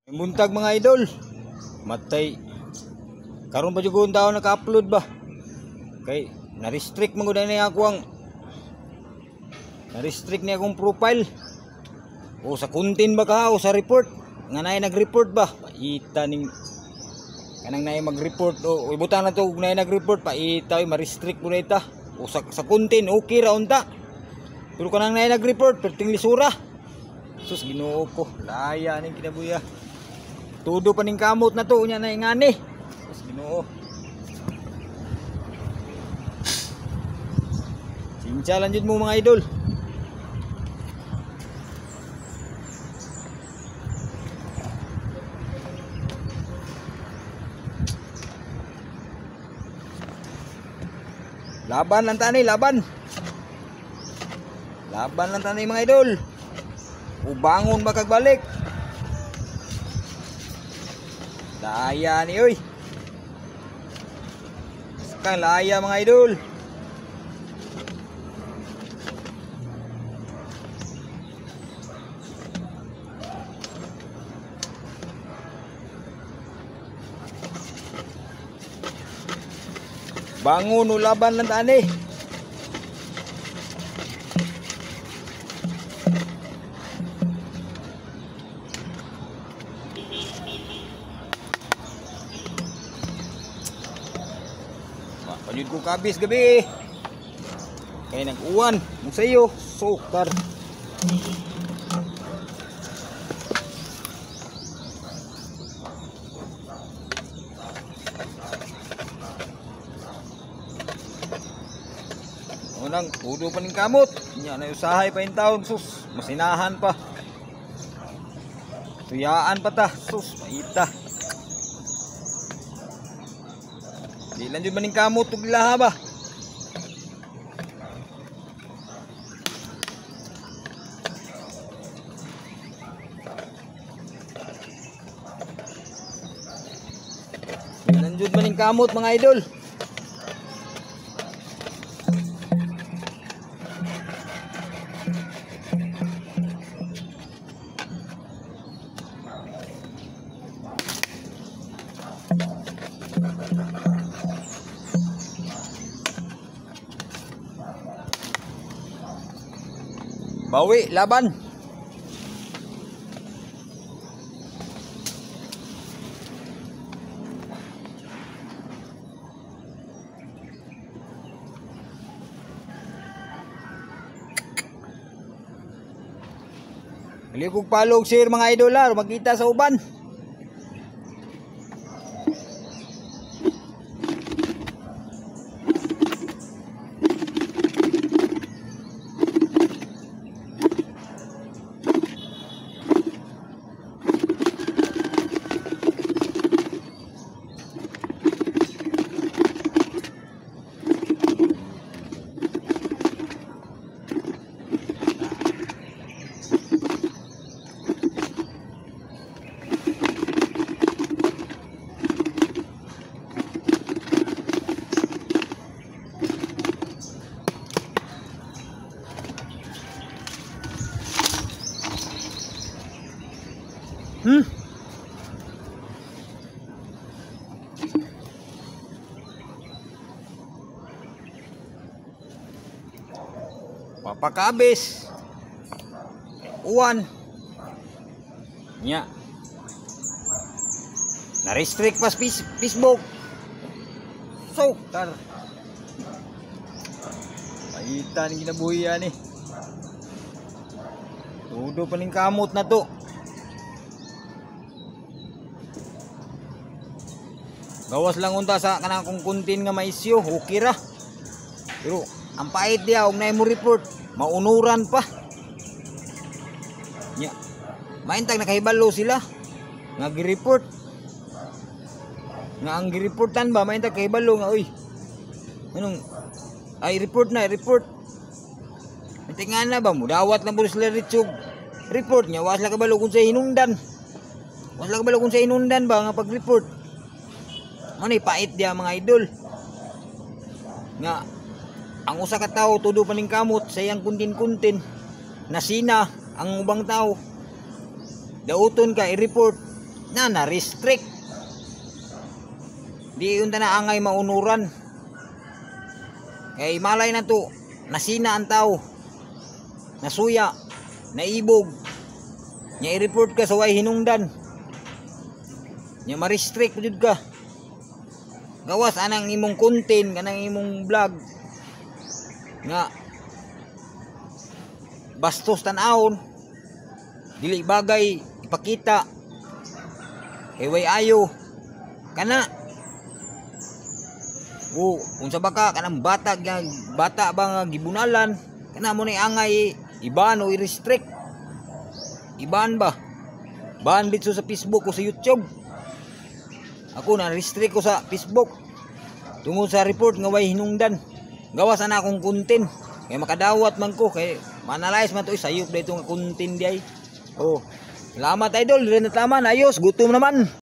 Buntag mga idol. Matay. Karon pa jud tawo naka-upload ba? Kay na-restrict man gud ni ako ang na-restrict ni akong profile. O sa content ba ka o sa report? Nga nay nag-report ba? Paita ning kanang nay mag-report o ibutan na to ug nay nag-report paita ma-restrict mo na ita. O sa content okay ra unta. Pero kanang nay nag-report perting lisura. Sus Ginoo ko, laya ning kinabuya. Tudo pa ning kamot na to unya na ingani. Sus Ginoo. Sincha lang jud mo mga idol. Laban lang tani, laban. Laban lang tani mga idol. Ubangon ba kagbalik? Laya ni oy. Sakang laya mga idol. Bangun ulaban lang tani. Panyud ko kabis gabi. Kaya nag-uwan mo sa iyo, sukar. Unang udo pa ning kamot. Nya na usahay pa in taon sus, masinahan pa. Tuyaan pa ta, sus, maita. Di lang jud maning kamot ug laha ba. Di lang jud maning kamot mga idol. Bawi, laban. Malikog palog sir mga idol ha, magkita sa uban. Papakabis. Uwan. Nya. Na-restrict pas Facebook. So, tar. Paita ni kinabuhi yan eh. Tudo pa ning kamot na to. Gawas lang unta sa kanang kung content nga maisyo, okay ra. Pero ang pait dia og nay mo report, maunuran pa. Nya. Maintag nakahibalo sila nga gi-report. Nga ang gi-reportan ba maintag kahibalo nga oy. Anong ay report na, report. Tingan na ba mo dawat lang po sila ritsog. Report nya was la kabalo kun sa hinungdan. Was la kabalo kun sa hinungdan ba nga pag-report. Ano pait dia mga idol. Nga ang usa ka tawo tudo pa ning kamot sa iyang kuntin-kuntin. Nasina ang ubang tawo. Dauton ka i-report. na restrict. Di unta na angay maunuran. Kay malay na to, nasina ang tao. Nasuya, naibog. Nya i-report ka sa way hinungdan. Nya ma-restrict jud ka. Gawas anang imong content, kanang imong vlog nga bastos tan-awon, dili bagay ipakita, kay way ayo kana. Unsa ba ka kanang bata ba nga gibunalan, kana mo ni angay iban o i-restrict. Iban ba? Ban dito sa Facebook o sa YouTube. Ako na restrict ko sa Facebook tungod sa report nga way hinungdan. Gawas na akong content kay makadawat man ko, kay manalize man to sayop dito nga content di ay. Oh, salamat idol, dire na tama, ayos, gutom naman.